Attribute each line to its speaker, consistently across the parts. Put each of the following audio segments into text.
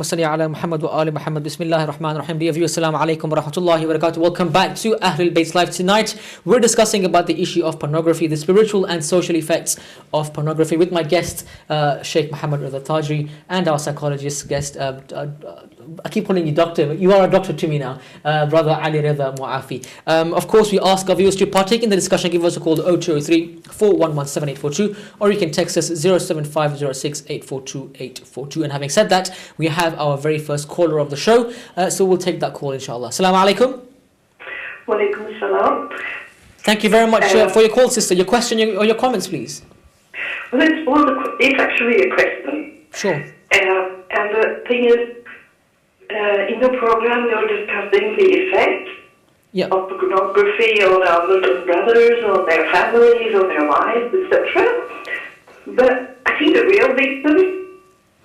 Speaker 1: Allahumma salli ala Muhammad wa ali Muhammad. Bismillahir Rahmanir Rahim. Dear viewers, assalamu alaikum wa rahmatullahi wa barakatuh. Welcome back to Ahlulbayt Live. Tonight, we're discussing about the issue of pornography, the spiritual and social effects of pornography with my guest, Sheikh Muhammed Reza Tajri, and our psychologist guest, I keep calling you doctor, you are a doctor to me now, Brother Ali Reza Muafi. Of course, we ask our viewers to partake in the discussion. Give us a call 0203 411 7842, or you can text us 07506 842 842. And having said that, we have our very first caller of the show, so we'll take that call inshallah. Assalamu alaikum.
Speaker 2: Wa alaikum assalam.
Speaker 1: Thank you very much for your call, sister. Your question or your comments, please.
Speaker 2: Well, it's actually a question.
Speaker 1: Sure.
Speaker 2: And the thing is, in the program you're discussing the effects of pornography on our Muslim brothers, on their families, on their wives, etc. But I think the real victim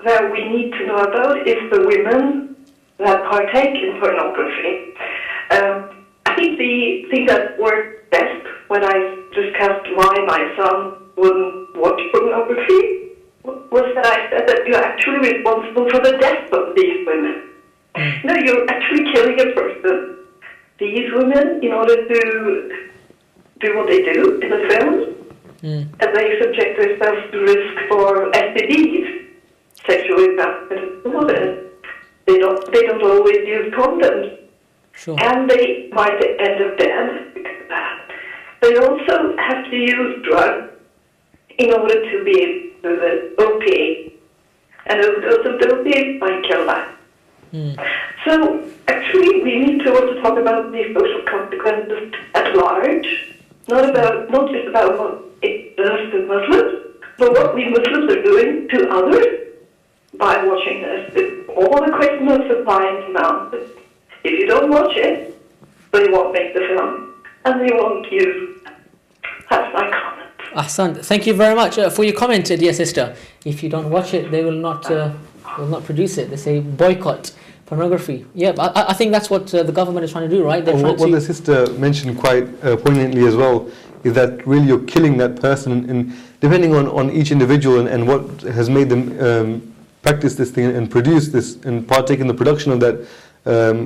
Speaker 2: that we need to know about is the women that partake in pornography. I think the thing that worked best when I discussed why my son wouldn't watch pornography was that I said that you're actually responsible for the death of these women. No, you're actually killing a person. These women, in order to do what they do in the film, and they subject themselves to risk for STDs, sexually transmitted disorders. They don't always use condoms, and they might end up dead because of that. They also have to use drugs in order to be okay, and overdose of the opiates might kill that. So actually we need to also talk about the social consequences at large, not just about what it does to Muslims, but what we Muslims are doing to others by watching this. All the question of supply and demand. If you don't watch it, they won't make the film, and they won't use. That's my comment.
Speaker 1: Ahsan, thank you very much for your comment, dear sister. If you don't watch it, they will not produce it. They say boycott pornography. Yeah, I think that's what the government is trying to do, right?
Speaker 3: What the sister mentioned quite poignantly as well is that really you're killing that person, and depending on each individual and what has made them practice this thing and produce this and partake in the production of that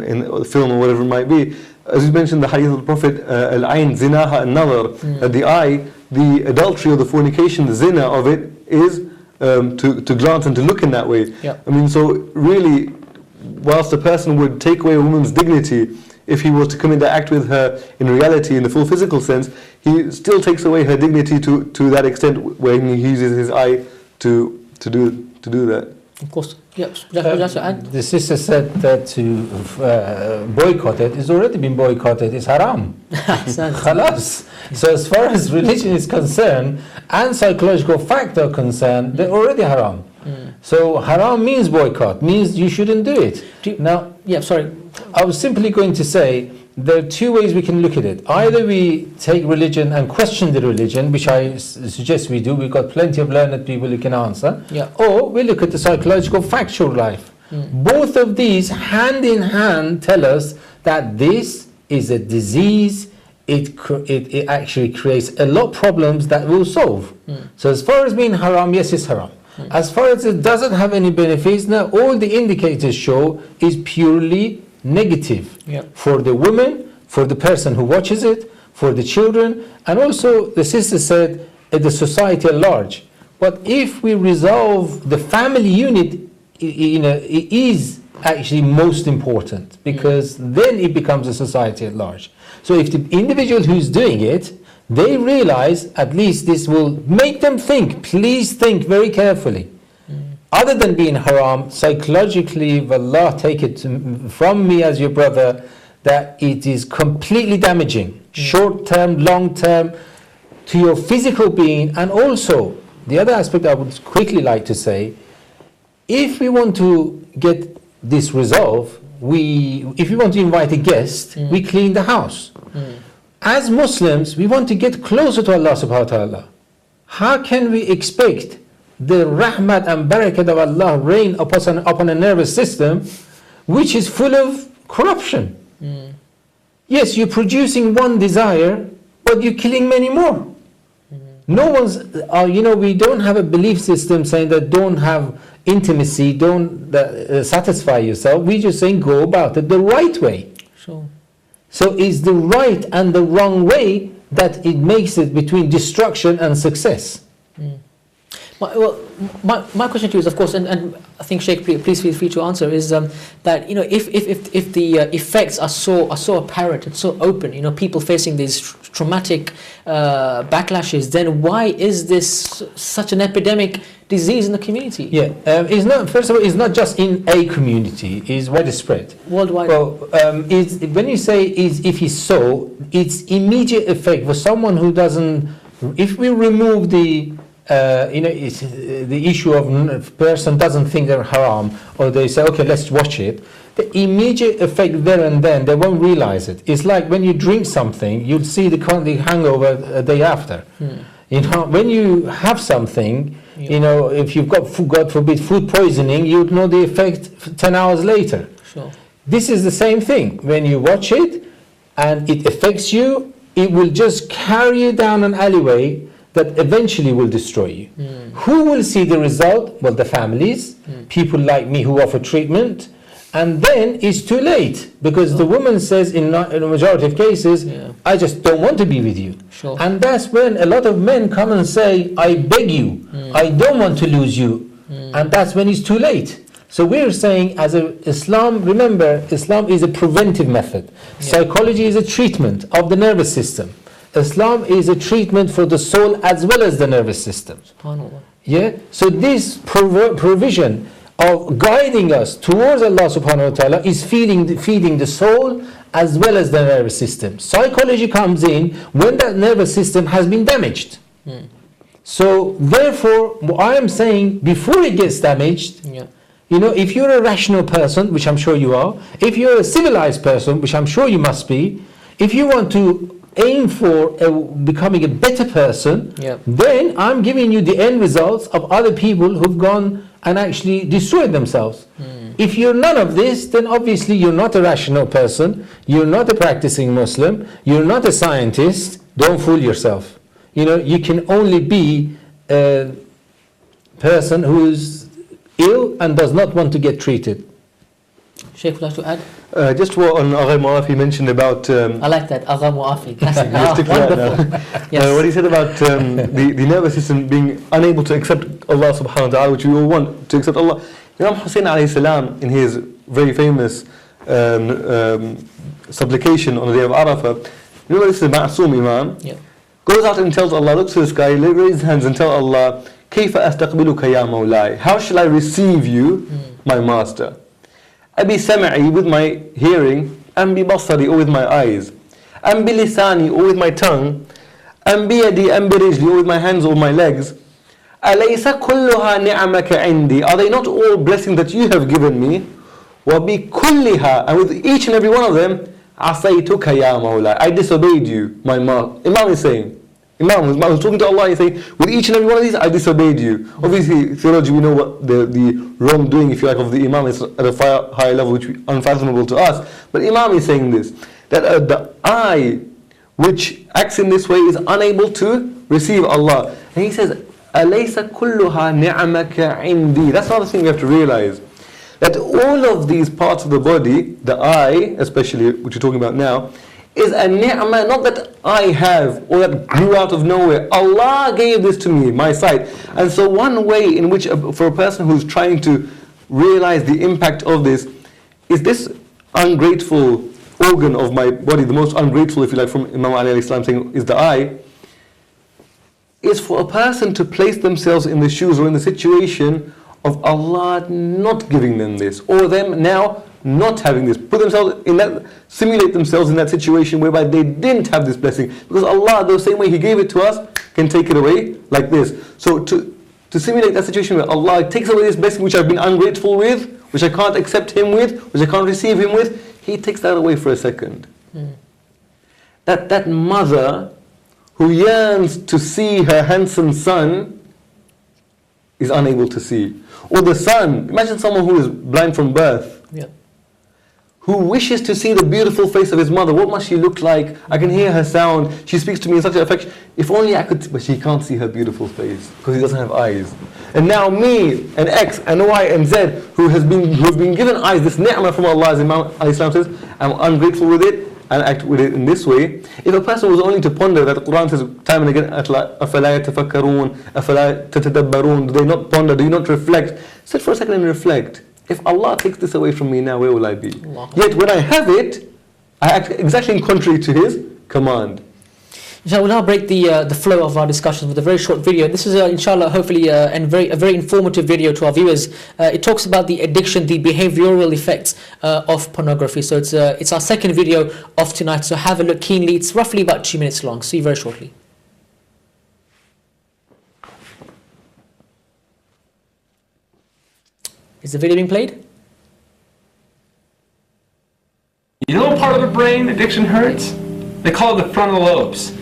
Speaker 3: in the film or whatever it might be. As you mentioned, the hadith of the Prophet, al-ayn zinaha an-nazar, the eye, the adultery or the fornication, the zina of it is to glance and to look in that way. I mean, so really, whilst a person would take away a woman's dignity if he was to commit that act with her in reality, in the full physical sense, he still takes away her dignity to that extent when he uses his eye to do that.
Speaker 1: Of course.
Speaker 4: The sister said that to boycott it is already been boycotted. It's haram. Khalas. So as far as religion is concerned and psychological factor concerned, they're already haram. So haram means boycott, means you shouldn't do it. I was simply going to say there are two ways we can look at it. Either we take religion and question the religion, which I suggest we do. We've got plenty of learned people who can answer. Or we look at the psychological factual life. Both of these hand in hand tell us that this is a disease. It actually creates a lot of problems that we'll solve. So as far as being haram, yes, it's haram. As far as it doesn't have any benefits, now all the indicators show is purely negative for the woman, for the person who watches it, for the children, and also the sister said the society at large. But if we resolve the family unit, it is actually most important, because then it becomes a society at large. So if the individual who's doing it, they realize at least this will make them think, please think very carefully. Other than being haram, psychologically, wallah, take it from me as your brother, that it is completely damaging, short term, long term, to your physical being. And also, the other aspect I would quickly like to say, if we want to get this resolved, if we want to invite a guest, we clean the house. As Muslims, we want to get closer to Allah subhanahu wa ta'ala. How can we expect the rahmat and barakat of Allah reign upon a nervous system which is full of corruption? Yes, you're producing one desire, but you're killing many more. No one's, we don't have a belief system saying that don't have intimacy, don't satisfy yourself. We're just saying go about it the right way.
Speaker 1: Sure.
Speaker 4: So it's the right and the wrong way that it makes it between destruction and success.
Speaker 1: My question to you is, of course, and I think Sheikh, please feel free to answer, is that if the effects are so apparent and so open, people facing these traumatic backlashes, then why is this such an epidemic disease in the community?
Speaker 4: Yeah, it's not. First of all, it's not just in a community; it's widespread
Speaker 1: worldwide.
Speaker 4: Well, when you say if it's so, it's immediate effect for someone who doesn't. If we remove the it's the issue of person doesn't think they're haram, or they say, okay, let's watch it. The immediate effect there and then, they won't realize it. It's like when you drink something, you'll see the hangover a day after. When you have something, if you've got, God forbid, food poisoning, you'd know the effect 10 hours later.
Speaker 1: Sure.
Speaker 4: This is the same thing. When you watch it and it affects you, it will just carry you down an alleyway that eventually will destroy you. Who will see the result? Well, the families, people like me who offer treatment, and then it's too late, because the woman says in a majority of cases, I just don't want to be with you.
Speaker 1: Sure.
Speaker 4: And that's when a lot of men come and say, I beg you, I don't want to lose you. And that's when it's too late. So we're saying, Islam, remember, Islam is a preventive method. Psychology is a treatment of the nervous system. Islam is a treatment for the soul as well as the nervous system. Yeah. So this provision of guiding us towards Allah subhanahu wa ta'ala is feeding the soul as well as the nervous system. Psychology comes in when that nervous system has been damaged. So therefore, what I am saying, before it gets damaged, if you're a rational person, which I'm sure you are, if you're a civilized person, which I'm sure you must be, if you want to aim for becoming a better person, then I'm giving you the end results of other people who've gone and actually destroyed themselves. If you're none of this, then obviously you're not a rational person, you're not a practicing Muslim, you're not a scientist. Don't fool yourself. You can only be a person who's ill and does not want to get treated.
Speaker 1: Sheikh, would like to add?
Speaker 3: Just what on Agha Muafi mentioned about...
Speaker 1: I like that, Agha Muafi.
Speaker 3: Yes. What he said about the nervous system being unable to accept Allah subhanahu wa ta'ala, which we all want to accept Allah. Imam Hussein alayhi salam, in his very famous supplication on the day of Arafah, remember this is Ma'soom Imam, goes out and tells Allah, looks to the sky, raises his hands and tell Allah, كيف أستقبلك يا مولاي? How shall I receive you, my master? Abi sam'i, with my hearing, and bi basari, or with my eyes, and bi lisani, or with my tongue, and bi yadi, and bi rijli, or with my hands or my legs. Alaysa kulluha ni'amaka indi? Are they not all blessings that you have given me? Wa bi kulliha, and with each and every one of them, asaytuka ya mawla, I disobeyed you, my master. Imam is saying, Imam was talking to Allah, he's saying, with each and every one of these, I disobeyed you. Obviously, theology, we know what the wrongdoing, if you like, of the Imam is at a far higher level, which is unfathomable to us. But Imam is saying this, that the eye which acts in this way is unable to receive Allah. And he says, أَلَيْسَ كُلُّهَا نِعَمَكَ عِنْدِي? That's another thing we have to realize. That all of these parts of the body, the eye, especially, which we're talking about now, is a ni'mah, not that I have or that grew out of nowhere. Allah gave this to me, my sight. And so one way in which, for a person who's trying to realize the impact of this, is this ungrateful organ of my body, the most ungrateful, if you like, from Imam Ali alayhi salam saying, is the eye, is for a person to place themselves in the shoes or in the situation of Allah not giving them this, or them now not having this, put themselves in that, simulate themselves in that situation whereby they didn't have this blessing, because Allah, the same way He gave it to us, can take it away like this. So to simulate that situation where Allah takes away this blessing which I've been ungrateful with, which I can't accept Him with, which I can't receive Him with, He takes that away for a second. That mother who yearns to see her handsome son is unable to see. Or the son, imagine someone who is blind from birth, who wishes to see the beautiful face of his mother. What must she look like? I can hear her sound. She speaks to me in such an affection. If only I could, but she can't see her beautiful face because he doesn't have eyes. And now me, and X, and Y, and Z, who have been given eyes, this ni'mah from Allah, as Imam al-Islam says, I'm ungrateful with it, and act with it in this way. If a person was only to ponder that the Quran says time and again, أَفَلَا يَتَفَكَّرُونَ أَفَلَا تَتَدَبَّرُونَ, do they not ponder, do you not reflect? Sit for a second and reflect. If Allah takes this away from me now, where will I be? Yet when I have it, I act exactly in contrary to His command.
Speaker 1: Inshallah, we'll now break the flow of our discussions with a very short video. This is, inshallah, hopefully a very informative video to our viewers. It talks about the addiction, the behavioral effects of pornography. So it's our second video of tonight. So have a look keenly. It's roughly about 2 minutes long. See you very shortly. Is the video being played?
Speaker 5: You know what part of the brain addiction hurts? They call it the frontal lobes.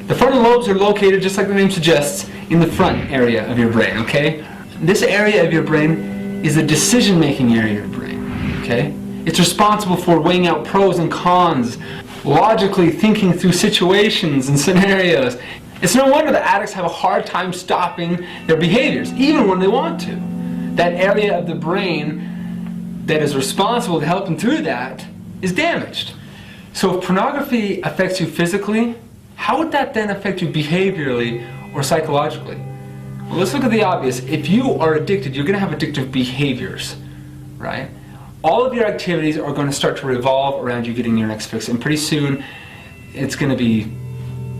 Speaker 5: The frontal lobes are located, just like the name suggests, in the front area of your brain, okay? This area of your brain is the decision-making area of your brain, okay? It's responsible for weighing out pros and cons, logically thinking through situations and scenarios. It's no wonder that addicts have a hard time stopping their behaviors, even when they want to. That area of the brain that is responsible to help them through that is damaged. So if pornography affects you physically, how would that then affect you behaviorally or psychologically? Well, let's look at the obvious. If you are addicted, you're going to have addictive behaviors, right? All of your activities are going to start to revolve around you getting your next fix, and pretty soon it's going to be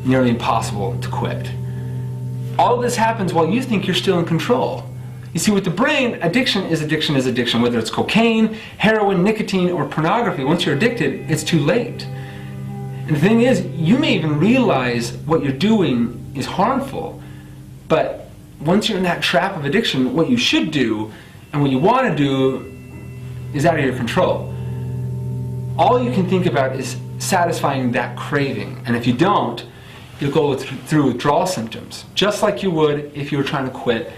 Speaker 5: nearly impossible to quit. All of this happens while you think you're still in control. You see, with the brain, addiction is addiction, whether it's cocaine, heroin, nicotine, or pornography. Once you're addicted, it's too late. And the thing is, you may even realize what you're doing is harmful, but once you're in that trap of addiction, what you should do and what you want to do is out of your control. All you can think about is satisfying that craving, and if you don't, you'll go through withdrawal symptoms, just like you would if you were trying to quit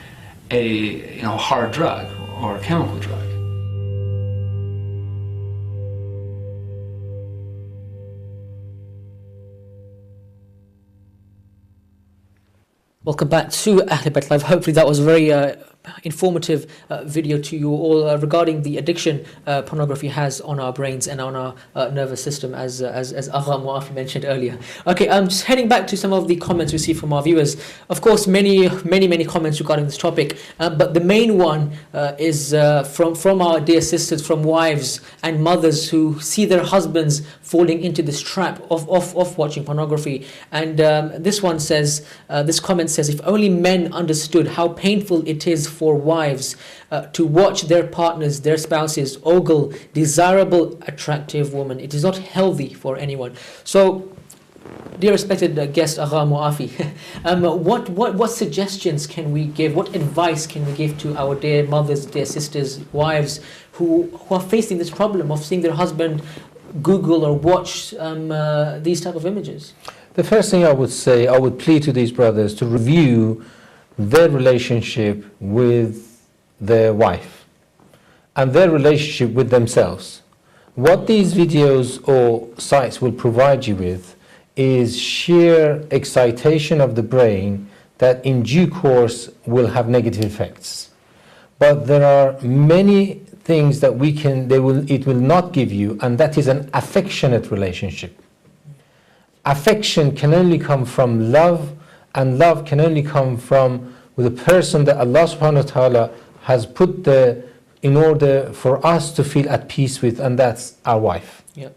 Speaker 5: a hard drug or a chemical drug.
Speaker 1: Welcome back to Ahlulbayt Live. Hopefully that was a very informative video to you all regarding the addiction pornography has on our brains and on our nervous system, as Agha Muafi mentioned earlier. Okay, just heading back to some of the comments we see from our viewers. Of course, many comments regarding this topic, but the main one is from our dear sisters, from wives and mothers who see their husbands falling into this trap of watching pornography. And this comment says, if only men understood how painful it is for wives to watch their partners, their spouses ogle desirable, attractive women. It is not healthy for anyone. So, dear respected guest Agha Muafi, what suggestions can we give, what advice can we give to our dear mothers, dear sisters, wives who are facing this problem of seeing their husband Google or watch these type of images?
Speaker 4: The first thing I would say, I would plead to these brothers to review their relationship with their wife and their relationship with themselves. What these videos or sites will provide you with is sheer excitation of the brain that in due course will have negative effects. But there are many things that it will not give you, and that is an affectionate relationship. Affection can only come from love, and love can only come from with a person that Allah subhanahu wa ta'ala has put there in order for us to feel at peace with, and that's our wife.
Speaker 1: Yep.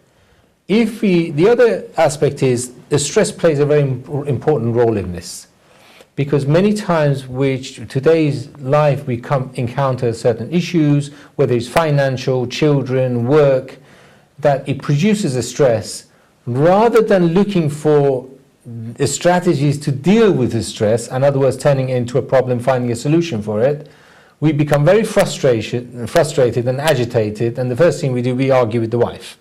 Speaker 4: The other aspect is the stress plays a very important role in this, because many times today's life we encounter certain issues, whether it's financial, children, work, that it produces a stress. Rather than looking for strategies to deal with the stress, in other words, turning it into a problem, finding a solution for it, we become very frustrated and agitated, and the first thing we do, we argue with the wife.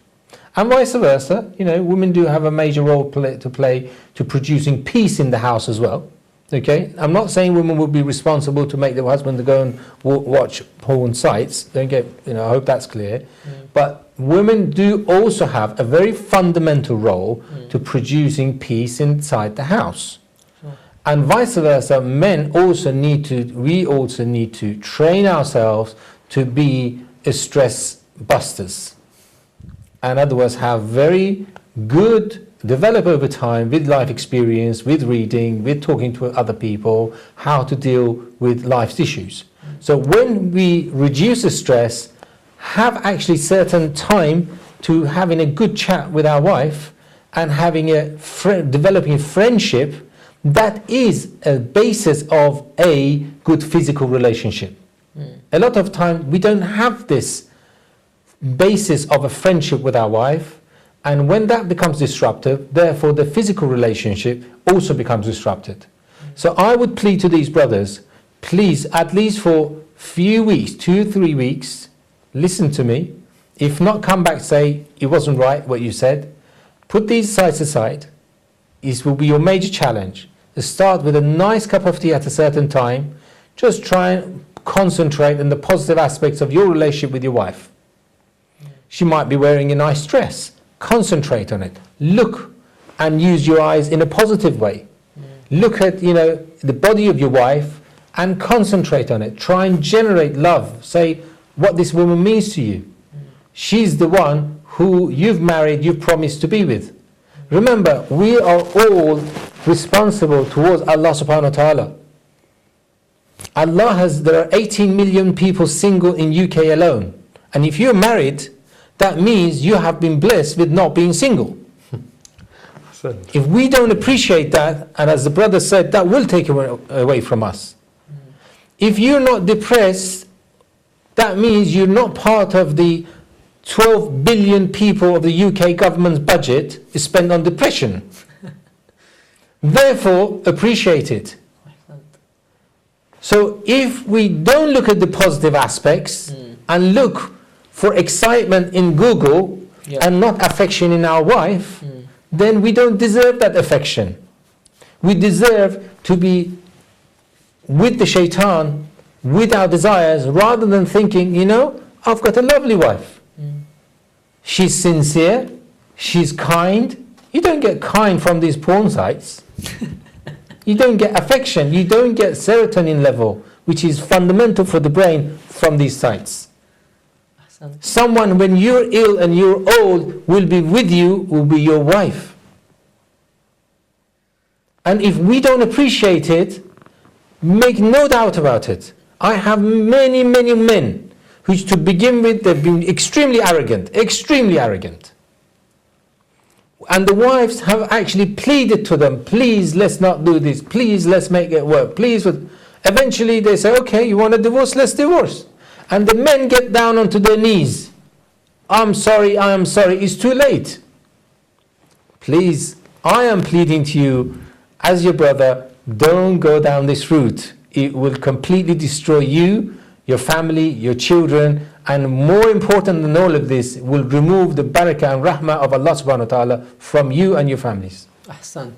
Speaker 4: And vice versa, women do have a major role to play to producing peace in the house as well. Okay, I'm not saying women will be responsible to make their husband to go and watch porn sites. Don't get, I hope that's clear. But women do also have a very fundamental role to producing peace inside the house. And vice versa, we also need to train ourselves to be stress busters. In other words, have very good, develop over time with life experience, with reading, with talking to other people, how to deal with life's issues. So when we reduce the stress, have actually certain time to having a good chat with our wife and having developing a friendship, that is a basis of a good physical relationship. A lot of time we don't have this basis of a friendship with our wife, and when that becomes disruptive, therefore the physical relationship also becomes disrupted. So I would plead to these brothers, please, at least for few weeks, 2-3 weeks, listen to me. If not, come back, say it wasn't right what you said. Put these sides aside. This will be your major challenge. Start with a nice cup of tea at a certain time. Just try and concentrate on the positive aspects of your relationship with your wife. She might be wearing a nice dress. Concentrate on it. Look and use your eyes in a positive way. Look at, the body of your wife and concentrate on it. Try and generate love. Say what this woman means to you. She's the one who you've married, you've promised to be with. Remember, we are all responsible towards Allah subhanahu wa ta'ala. There are 18 million people single in UK alone. And if you're married, that means you have been blessed with not being single. If we don't appreciate that, and as the brother said, that will take away from us. If you're not depressed, that means you're not part of the 12 billion people of the UK government's budget is spent on depression. Therefore, appreciate it. So if we don't look at the positive aspects and look for excitement in Google and not affection in our wife, then we don't deserve that affection. We deserve to be with the shaitan, with our desires, rather than thinking, I've got a lovely wife. She's sincere, she's kind. You don't get kind from these porn sites. You don't get affection, you don't get serotonin level, which is fundamental for the brain, from these sites. Someone, when you're ill and you're old, will be with you, will be your wife. And if we don't appreciate it, make no doubt about it. I have many, many men who, to begin with, they've been extremely arrogant. And the wives have actually pleaded to them, please, let's not do this. Please, let's make it work. Please. Eventually, they say, okay, you want a divorce? Let's divorce. And the men get down onto their knees. I'm sorry. It's too late. Please, I am pleading to you as your brother, don't go down this route. It will completely destroy you, your family, your children, and more important than all of this, will remove the barakah and rahmah of Allah subhanahu wa ta'ala from you and your families.
Speaker 1: Ahsan.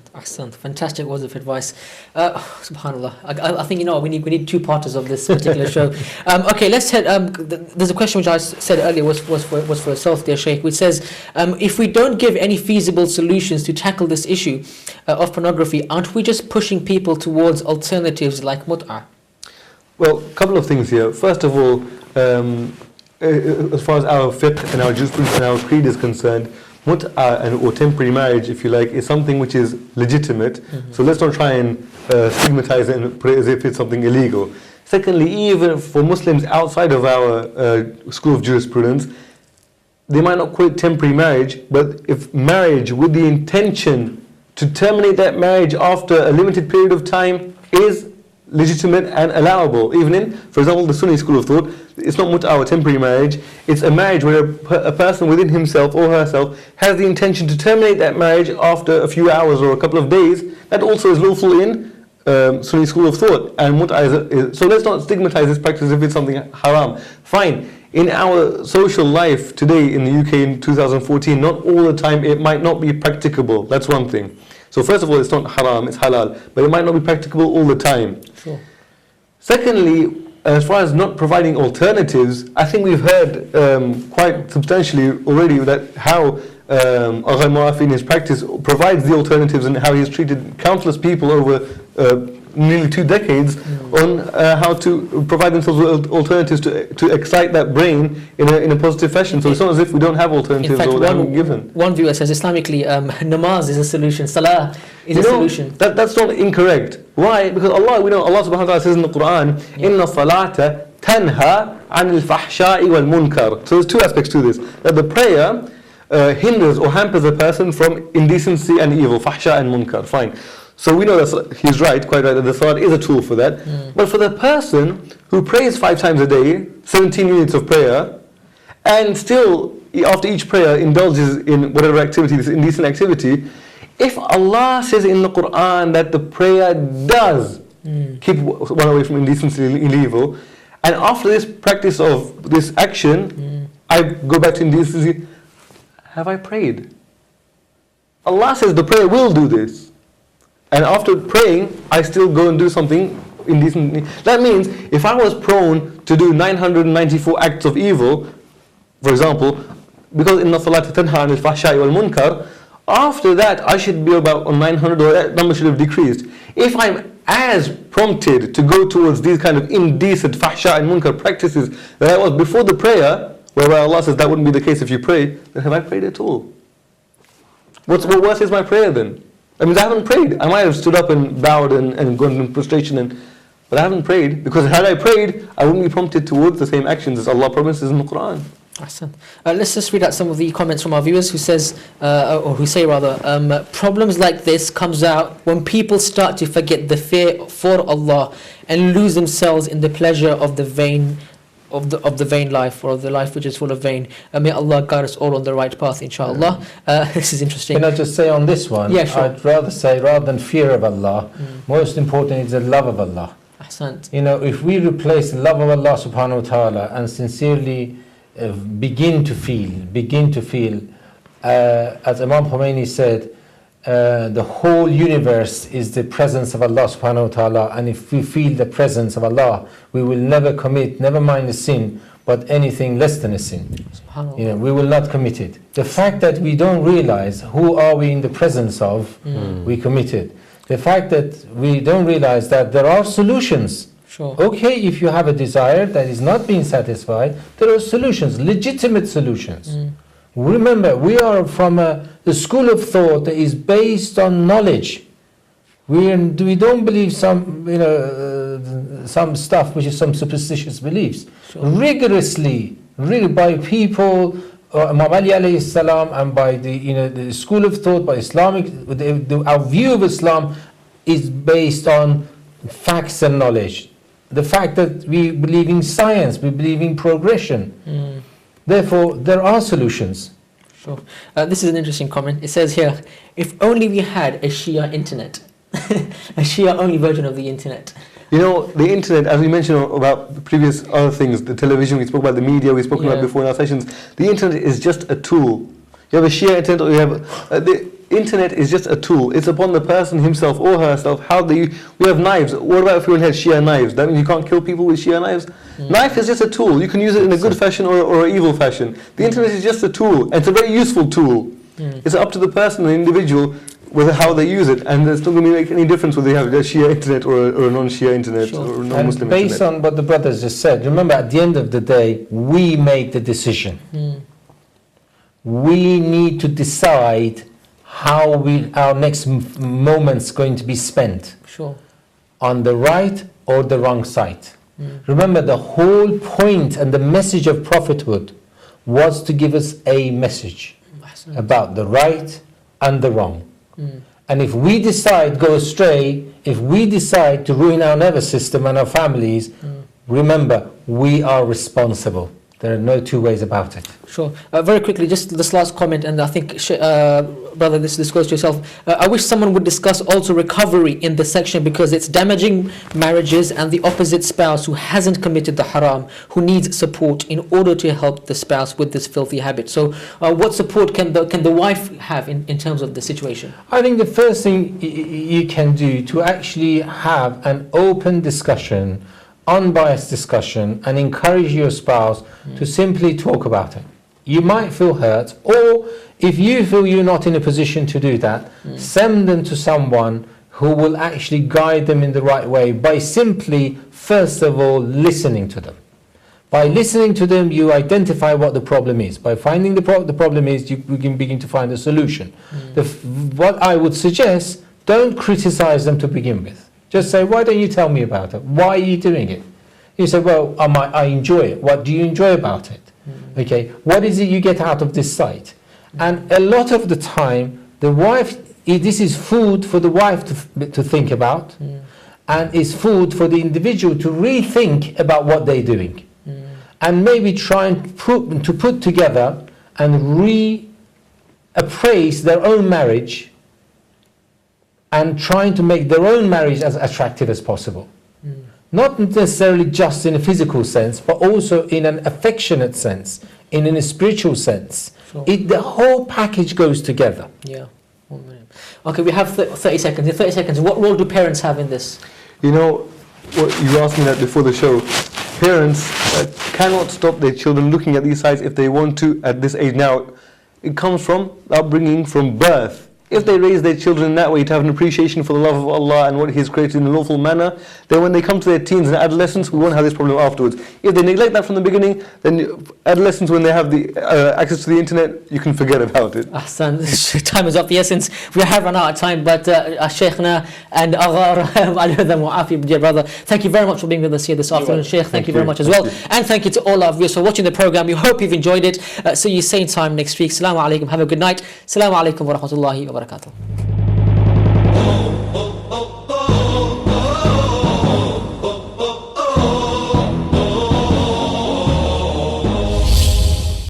Speaker 1: Fantastic words of advice. Subhanallah. I think, we need two parters of this particular show. Okay, let's head. There's a question which I said earlier was for yourself, dear Sheikh, which says, if we don't give any feasible solutions to tackle this issue of pornography, aren't we just pushing people towards alternatives like mut'ah?
Speaker 3: Well, a couple of things here. First of all, as far as our fiqh and our jurisprudence and our creed is concerned, mut'ah or temporary marriage, if you like, is something which is legitimate. So let's not try and stigmatize it and put it as if it's something illegal. Secondly, even for Muslims outside of our school of jurisprudence, they might not call it temporary marriage, but if marriage with the intention to terminate that marriage after a limited period of time is legitimate and allowable, even in, for example, the Sunni school of thought, it's not mut'ah or temporary marriage, it's a marriage where a person within himself or herself has the intention to terminate that marriage after a few hours or a couple of days. That also is lawful in Sunni school of thought, and mut'ah is, so let's not stigmatize this practice if it's something haram. Fine, in our social life today in the UK in 2014, not all the time it might not be practicable, that's one thing. So first of all, it's not haram, it's halal, but it might not be practicable all the time.
Speaker 1: Sure.
Speaker 3: Secondly, as far as not providing alternatives, I think we've heard quite substantially already that how Agha Muafi in his practice provides the alternatives and how he's treated countless people over nearly 2 decades on how to provide themselves with alternatives to excite that brain in a positive fashion. So it's not as if we don't have alternatives.
Speaker 1: In fact,
Speaker 3: or they haven't given.
Speaker 1: One viewer says Islamically, namaz is a solution, salah is a solution.
Speaker 3: That's not incorrect. Why? Because we know Allah subhanahu wa ta'ala says in the Quran, Inna salata tanha anil fahsha'i wal munkar. So there's 2 aspects to this. That the prayer hinders or hampers a person from indecency and evil, fahsha and munkar. Fine. So we know that he's right, quite right, that the salat is a tool for that. But for the person who prays 5 times a day, 17 minutes of prayer, and still after each prayer indulges in whatever activity, this indecent activity, if Allah says in the Quran that the prayer does keep one away from indecency and evil, and after this practice of this action, I go back to indecency, have I prayed? Allah says the prayer will do this. And after praying, I still go and do something indecent. That means if I was prone to do 994 acts of evil, for example, because inna salata tanha anil fahsha'i wal munkar, after that I should be about on 900, or that number should have decreased. If I'm as prompted to go towards these kind of indecent fahsha and munkar practices that I was before the prayer, whereby Allah says that wouldn't be the case if you pray, then have I prayed at all? What worse is my prayer then? I mean, I haven't prayed. I might have stood up and bowed and gone in prostration, but I haven't prayed, because had I prayed, I wouldn't be prompted towards the same actions as Allah promises in the Quran.
Speaker 1: Awesome. Let's just read out some of the comments from our viewers who says, or who say rather, problems like this comes out when people start to forget the fear for Allah and lose themselves in the pleasure of the vain life, or the life which is full of vain. May Allah guide us all on the right path, inshallah. This is interesting.
Speaker 4: Can I just say on this one?
Speaker 1: Yeah, sure.
Speaker 4: I'd rather say, rather than fear of Allah, most important is the love of Allah.
Speaker 1: Ahsant.
Speaker 4: If we replace the love of Allah subhanahu wa ta'ala and sincerely begin to feel, as Imam Khomeini said, the whole universe is the presence of Allah subhanahu wa ta'ala, and if we feel the presence of Allah, we will never commit, never mind a sin, but anything less than a sin. We will not commit it. The fact that we don't realize who are we in the presence of, we commit it. The fact that we don't realize that there are solutions.
Speaker 1: Sure.
Speaker 4: Okay, if you have a desire that is not being satisfied, there are solutions, legitimate solutions. Remember, we are from a school of thought that is based on knowledge. We don't believe some stuff which is some superstitious beliefs.
Speaker 1: Sure.
Speaker 4: Rigorously, by people, Imam Ali alayhi salam, and by the school of thought, by Islamic, our view of Islam is based on facts and knowledge. The fact that we believe in science, we believe in progression. Therefore, there are solutions.
Speaker 1: Sure. This is an interesting comment. It says here, if only we had a Shia internet, a Shia only version of the internet.
Speaker 3: The internet, as we mentioned about the previous other things, the television, we spoke about the media, we spoke about before in our sessions, the internet is just a tool. You have a Shia internet, or you have the internet is just a tool. It's upon the person himself or herself how we have knives. What about if everyone had Shia knives? That means you can't kill people with Shia knives? Knife is just a tool. You can use it in a good fashion or an evil fashion. The internet is just a tool, and it's a very useful tool. It's up to the person, the individual, with how they use it, and it's not going to make any difference whether you have a Shia internet or a non-Shia internet or a non-Muslim internet.
Speaker 4: Based on what the brothers just said, remember, at the end of the day, we make the decision. We need to decide how our next moment's going to be spent.
Speaker 1: Sure.
Speaker 4: On the right or the wrong side. Remember, the whole point and the message of prophethood was to give us a message about the right and the wrong. And if we decide go astray, if we decide to ruin our nervous system and our families, remember, we are responsible. There are no two ways about it.
Speaker 1: Sure. Very quickly, just this last comment, and I think, brother, this goes to yourself. I wish someone would discuss also recovery in this section, because it's damaging marriages and the opposite spouse who hasn't committed the haram, who needs support in order to help the spouse with this filthy habit. So what support can the wife have in terms of the situation?
Speaker 4: I think the first thing you can do to actually have an open discussion, unbiased discussion, and encourage your spouse to simply talk about it. You might feel hurt, or if you feel you're not in a position to do that, send them to someone who will actually guide them in the right way by simply, first of all, listening to them. By listening to them, you identify what the problem is. By finding the problem is, you can begin to find a solution. What I would suggest, don't criticize them to begin with. Just say, why don't you tell me about it? Why are you doing it? You say, well, I enjoy it. What do you enjoy about it? Okay, what is it you get out of this site? And a lot of the time, the wife, this is food for the wife to think about, and is food for the individual to rethink about what they're doing. And maybe try and put together and reappraise their own marriage, and trying to make their own marriage as attractive as possible. Not necessarily just in a physical sense, but also in an affectionate sense, in a spiritual sense.
Speaker 1: Sure.
Speaker 4: The whole package goes together.
Speaker 1: Yeah. Okay, we have 30 seconds. In 30 seconds, what role do parents have in this?
Speaker 3: You know, you asked me that before the show. Parents cannot stop their children looking at these sites if they want to at this age. Now, it comes from upbringing, from birth. If they raise their children in that way, to have an appreciation for the love of Allah and what He has created in a lawful manner, then when they come to their teens and adolescence, we won't have this problem afterwards. If they neglect that from the beginning, then adolescents, when they have the access to the internet, you can forget about it.
Speaker 1: Ahsan, time is of the essence. We have run out of time, but Sheikhna and Aghar, dear brother, thank you very much for being with us here this afternoon. Sheikh, thank you very much as well. And thank you to all our viewers for watching the program. We hope you've enjoyed it. See you same time next week. Assalamu alaikum. Have a good night. Assalamu alaikum wa rahmatullahi wa barakatuh.